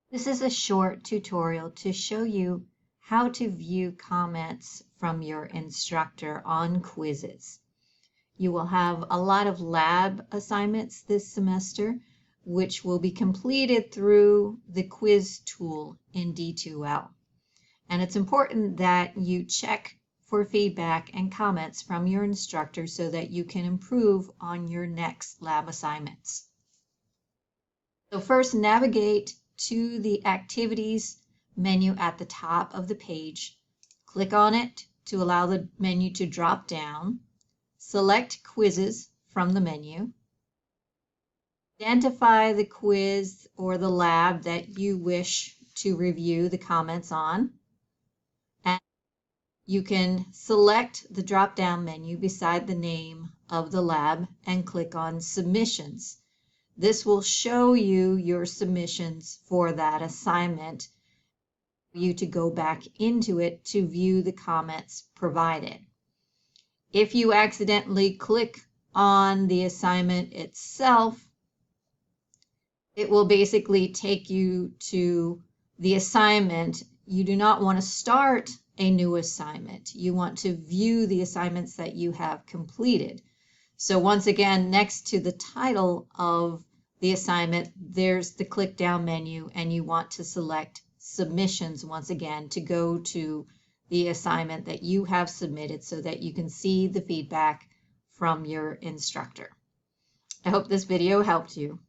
This is a short tutorial to show you how to view comments from your instructor on quizzes. You will have a lot of lab assignments this semester, which will be completed through the quiz tool in D2L. And it's important that you check for feedback and comments from your instructor so that you can improve on your next lab assignments. So first, navigate to the Activities menu at the top of the page. Click on it to allow the menu to drop down. Select Quizzes from the menu. Identify the quiz or the lab that you wish to review the comments on. And you can select the drop-down menu beside the name of the lab and click on Submissions. This will show you your submissions for that assignment, for you to go back into it to view the comments provided. If you accidentally click on the assignment itself, it will basically take you to the assignment. You do not want to start a new assignment. You want to view the assignments that you have completed. So once again, next to the title of the assignment, there's the click down menu, and you want to select Submissions once again to go to the assignment that you have submitted so that you can see the feedback from your instructor. I hope this video helped you.